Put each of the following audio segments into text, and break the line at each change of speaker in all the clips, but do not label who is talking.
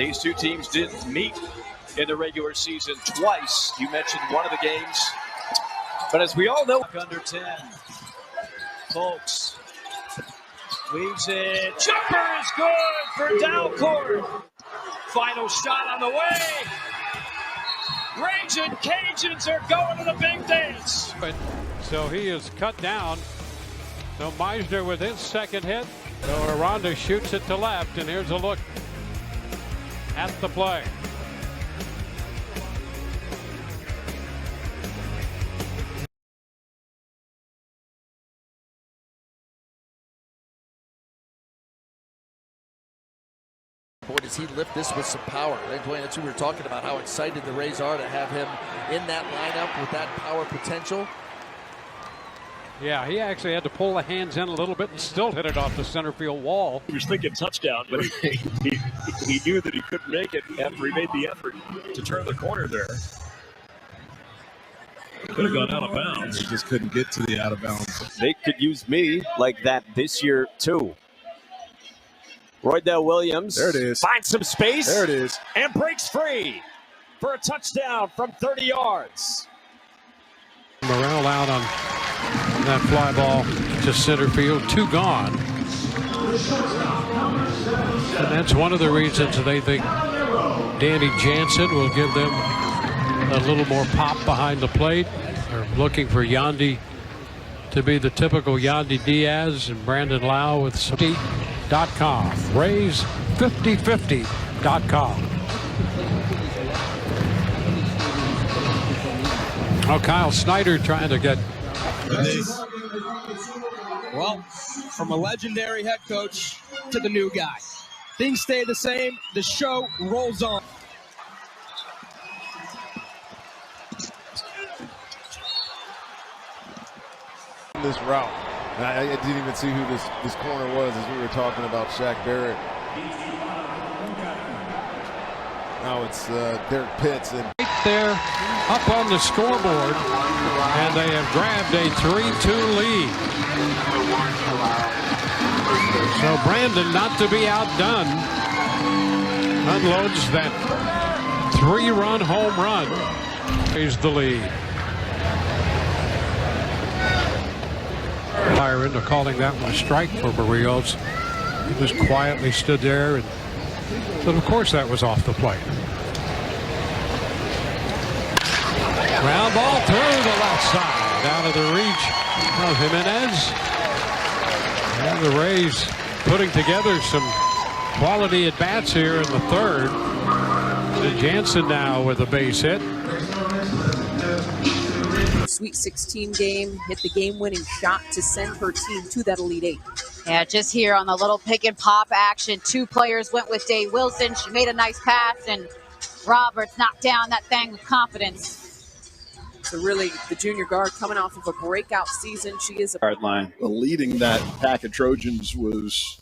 These two teams did meet in the regular season twice. You mentioned one of the games. But as we all know, under 10. Folks leaves it. Jumper is good for Dalcourt. Final shot on the way. Raging Cajuns are going to the big dance.
So he is cut down. So Meisner with his second hit. So Hernandez shoots it to left, and here's a look at the play.
Boy, does he lift this with some power. Dwayne, that's who we were talking about, how excited the Rays are to have him in that lineup with that power potential.
Yeah, he actually had to pull the hands in a little bit and still hit it off the center field wall.
He was thinking touchdown, but he knew that he couldn't make it after he made the effort to turn the corner there. Could have gone out of bounds.
He just couldn't get to the out of bounds.
They could use me like that this year, too. Roydell Williams.
There it is.
Finds some space.
There it is.
And breaks free for a touchdown from 30 yards.
Morrell out on that fly ball to center field. 2 gone. And that's one of the reasons they think Danny Jansen will give them a little more pop behind the plate. They're looking for Yandy to be the typical Yandy Diaz, and Brandon Lau with some .com. Rays 5050.com. Oh, Kyle Snyder trying to get.
Well, from a legendary head coach to the new guy, things stay the same. The show rolls on.
This route. And I didn't even see who this corner was as we were talking about Shaq Barrett. Now it's Derek Pitts. And
Right there up on the scoreboard, and they have grabbed a 3-2 lead. So Brandon, not to be outdone, unloads that 3-run home run. He's the lead. Fire into calling that one a strike for Barrios. He just quietly stood there, and but of course that was off the plate. Ground ball through the left side, out of the reach of Hernandez. And the Rays putting together some quality at bats here in the third. And Jansen now with a base hit.
Sweet 16 game, hit the game-winning shot to send her team to that Elite Eight.
Yeah, just here on the little pick and pop action, 2 players went with Dave Wilson. She made a nice pass, and Roberts knocked down that thing with confidence.
So really, the junior guard coming off of a breakout season. She is a
Hard line.
Leading that pack of Trojans was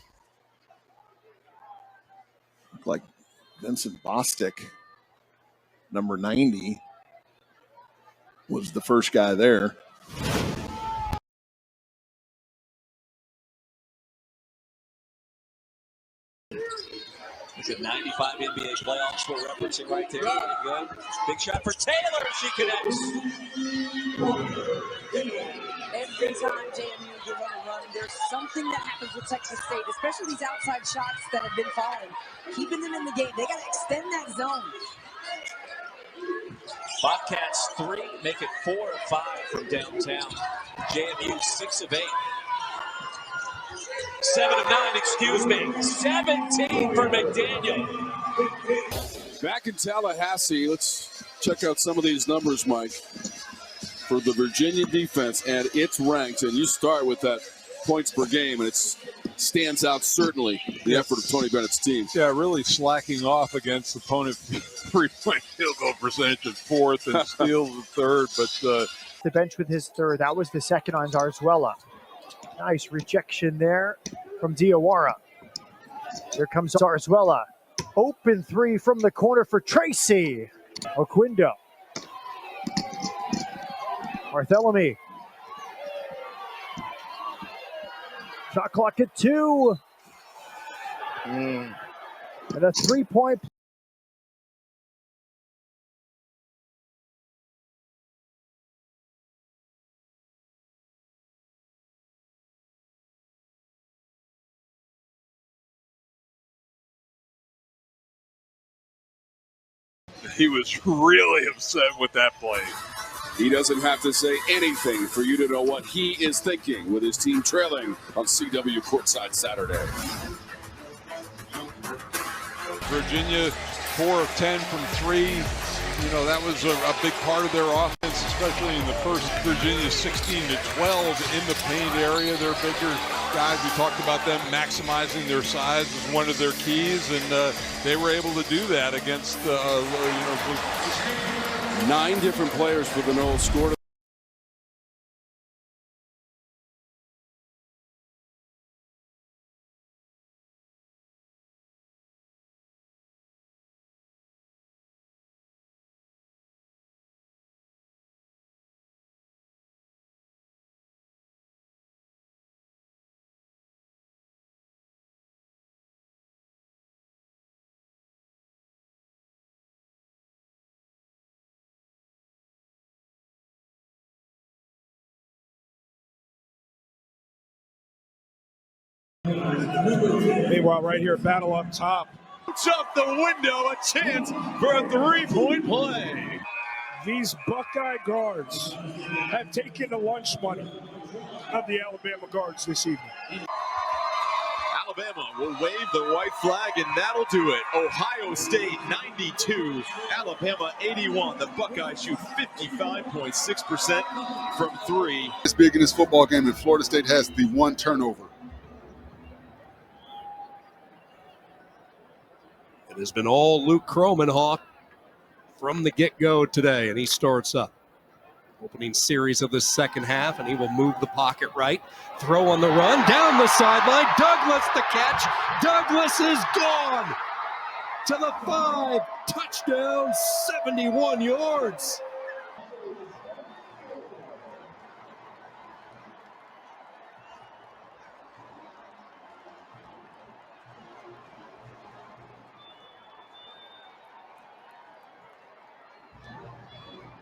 like Vincent Bostic, number 90, was the first guy there.
It's a 95 NBA playoffs we're referencing right there. Pretty good. Big shot for Taylor. She connects.
every time JMU give them a run, there's something that happens with Texas State, especially these outside shots that have been falling, keeping them in the game. They got to extend that zone.
Bobcats 3, make it 4 of 5 from downtown. JMU 6 of 8. 7 of 9, excuse me. 17 for McDaniel.
Back in Tallahassee, let's check out some of these numbers, Mike, for the Virginia defense, and it's ranked. And you start with that points per game, and it stands out certainly the effort of Tony Bennett's team.
Yeah, really slacking off against opponent 3-point field goal percentage at 4th and steals at 3rd. But
the bench with his 3rd. That was the 2nd on Zarzuela. Nice rejection there from Diawara. Here comes Zarzuela. Open 3 from the corner for Tracy Oquindo. Bartholomew. Shot clock at 2. And a 3-point
he was really upset with that play.
He doesn't have to say anything for you to know what he is thinking with his team trailing on CW Courtside Saturday.
Virginia 4 of 10 from 3. You know, that was a big part of their offense, especially in the first. Virginia 16 to 12 in the paint area. They're bigger guys. We talked about them maximizing their size as one of their keys, and they were able to do that against,
9 different players for the Noles scored.
Meanwhile, right here, battle up top. It's up the window, a chance for a three-point play. These Buckeye guards have taken the lunch money of the Alabama guards this evening.
Alabama will wave the white flag, and that'll do it. Ohio State 92, Alabama 81. The Buckeyes shoot 55.6% from 3.
It's big in this football game, and Florida State has the 1 turnover.
It has been all Luke Kromenhoff from the get-go today, and he starts up. Opening series of the second half, and he will move the pocket right. Throw on the run, down the sideline. Douglas the catch. Douglas is gone to the 5. Touchdown, 71 yards.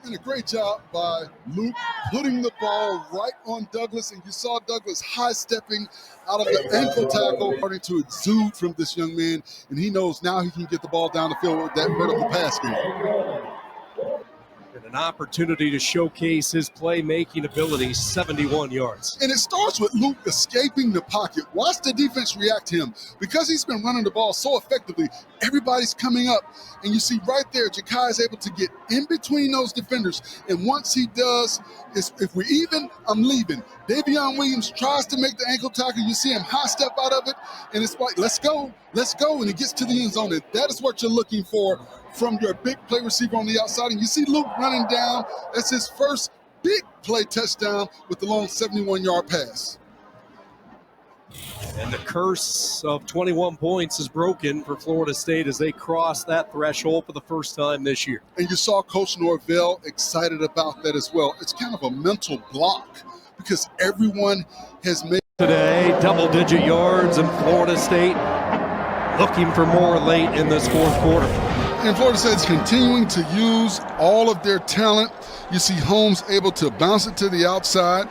And a great job by Luke putting the ball right on Douglas, and you saw Douglas high-stepping out of the ankle tackle, starting to exude from this young man, and he knows now he can get the ball down the field with that vertical pass game.
And an opportunity to showcase his playmaking ability, 71 yards.
And it starts with Luke escaping the pocket. Watch the defense react to him. Because he's been running the ball so effectively, everybody's coming up. And you see right there, Ja'Kai is able to get in between those defenders. And once he does, if we're even, I'm leaving. Davion Williams tries to make the ankle tackle. You see him high step out of it. And it's like, let's go. And he gets to the end zone. And that is what you're looking for from your big play receiver on the outside. And you see Luke running down. That's his first big play touchdown with the long 71-yard pass.
And the curse of 21 points is broken for Florida State as they cross that threshold for the first time this year.
And you saw Coach Norvell excited about that as well. It's kind of a mental block because everyone has made
today double-digit yards, and Florida State looking for more late in this fourth quarter.
And Florida State's continuing to use all of their talent. You see Holmes able to bounce it to the outside,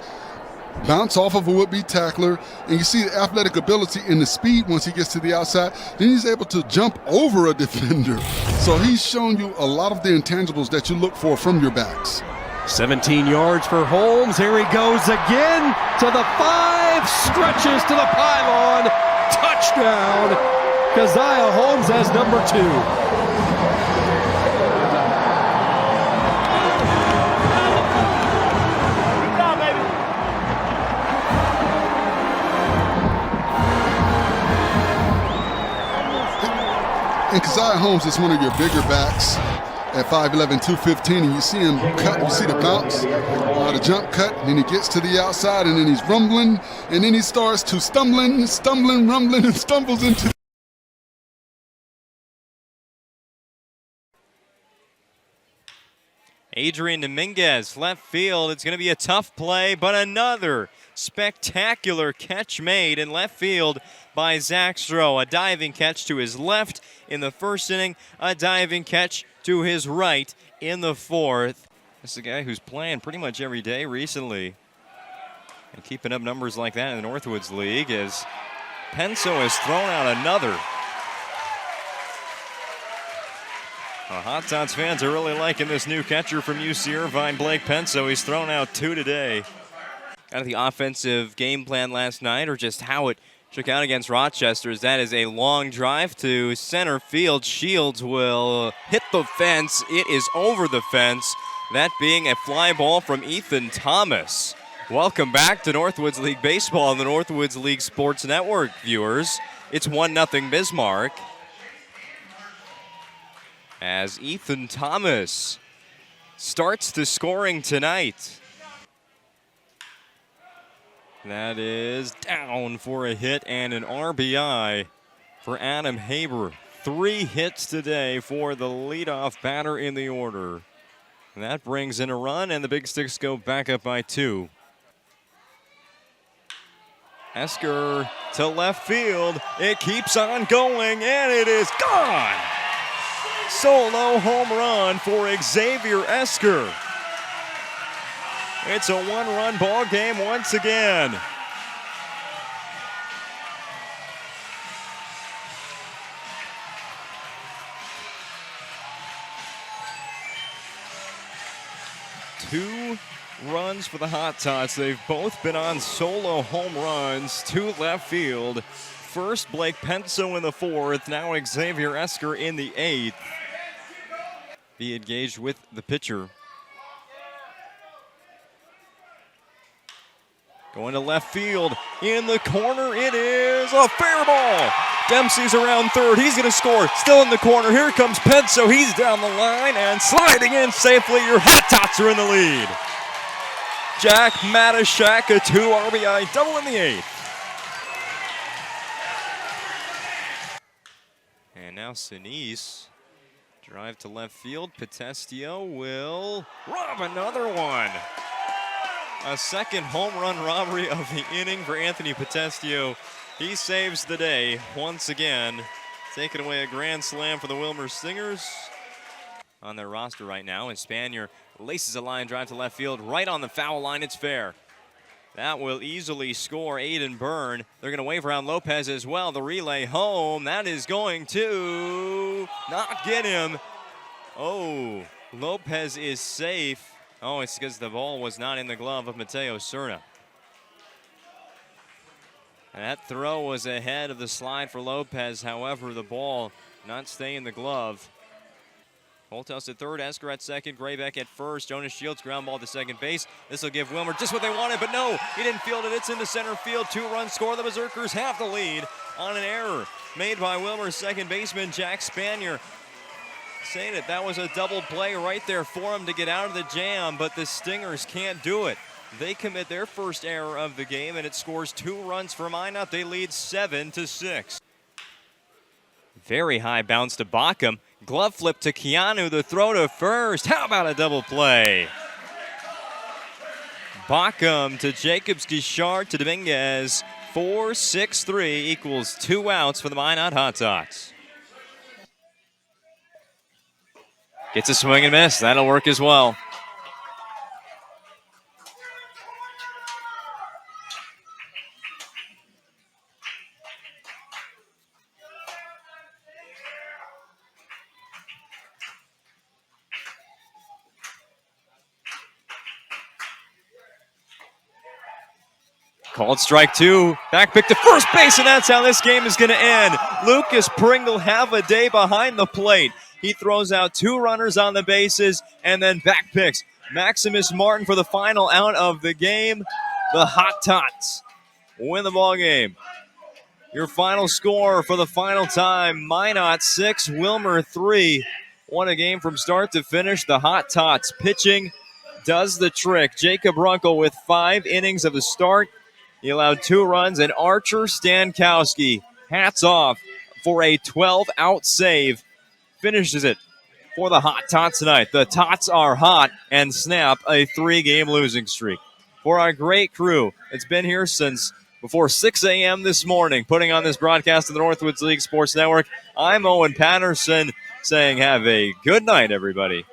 bounce off of a would-be tackler, and you see the athletic ability and the speed once he gets to the outside. Then he's able to jump over a defender. So he's shown you a lot of the intangibles that you look for from your backs.
17 yards for Holmes. Here he goes again to the 5, stretches to the pylon. Touchdown. Keziah Holmes has number 2.
And Keziah Holmes is one of your bigger backs at 5'11", 215, and you see him cut, you see the bounce, the jump cut, and then he gets to the outside, and then he's rumbling, and then he starts to rumbling, and stumbles into
Adrian Dominguez, left field. It's going to be a tough play, but another spectacular catch made in left field by Zach Stroh. A diving catch to his left in the first inning, a diving catch to his right in the fourth. This is a guy who's playing pretty much every day recently and keeping up numbers like that in the Northwoods League as Penso has thrown out another. Hot Tots fans are really liking this new catcher from UC Irvine, Blake Penso. He's thrown out 2 today. Out of the offensive game plan last night, or just how it shook out against Rochester, as that is a long drive to center field. Shields will hit the fence. It is over the fence. That being a fly ball from Ethan Thomas. Welcome back to Northwoods League Baseball on the Northwoods League Sports Network, viewers. It's 1-0 Bismarck, as Ethan Thomas starts the scoring tonight. That is down for a hit and an RBI for Adam Haber. 3 hits today for the leadoff batter in the order. And that brings in a run, and the Big Sticks go back up by 2. Esker to left field. It keeps on going, and it is gone. Solo home run for Xavier Esker. It's a 1-run ball game once again. Two runs for the Hot Tots. They've both been on solo home runs to left field. First, Blake Penso in the 4th. Now Xavier Esker in the 8th. Be engaged with the pitcher. Going to left field. In the corner, it is a fair ball. Dempsey's around third. He's going to score. Still in the corner. Here comes Penso. He's down the line and sliding in safely. Your Hot Tots are in the lead. Jack Matashak, a 2 RBI double in the 8th. And now Sinise. Drive to left field. Potestio will rob another one. A second home run robbery of the inning for Anthony Potestio. He saves the day once again, taking away a grand slam for the Wilmer Stingers. On their roster right now, and Spanier laces a line drive to left field, right on the foul line. It's fair. That will easily score Aiden Byrne. They're going to wave around Lopez as well. The relay home. That is going to not get him. Oh, Lopez is safe. Oh, it's because the ball was not in the glove of Mateo Serna. And that throw was ahead of the slide for Lopez. However, the ball not staying in the glove. Holthouse at third, Esker at second, Graybeck at first. Jonas Shields ground ball to second base. This will give Wilmer just what they wanted, but no, he didn't field it. It's into center field. 2-run score. The Berserkers have the lead on an error made by Wilmer's second baseman, Jack Spanier. Saying that was a double play right there for him to get out of the jam, but the Stingers can't do it. They commit their first error of the game, and it scores 2 runs for Minot. They lead 7-6. Very high bounce to Backham. Glove flip to Keanu, the throw to first. How about a double play? Backham to Jacobs, Guichard to Dominguez. 4-6-3 equals 2 outs for the Minot Hot Tots. Gets a swing and miss. That'll work as well. Called strike 2. Back pick to first base, and that's how this game is going to end. Lucas Pringle have a day behind the plate. He throws out 2 runners on the bases and then back picks Maximus Martin for the final out of the game. The Hot Tots win the ball game. Your final score for the final time, Minot 6, Wilmer 3. Won a game from start to finish. The Hot Tots pitching does the trick. Jacob Runkle with 5 innings of the start. He allowed 2 runs, and Archer Stankowski, hats off for a 12-out save. Finishes it for the Hot Tots tonight. The Tots are hot and snap a 3-game losing streak. For our great crew, it's been here since before 6 a.m. this morning, putting on this broadcast of the Northwoods League Sports Network. I'm Owen Patterson saying have a good night, everybody.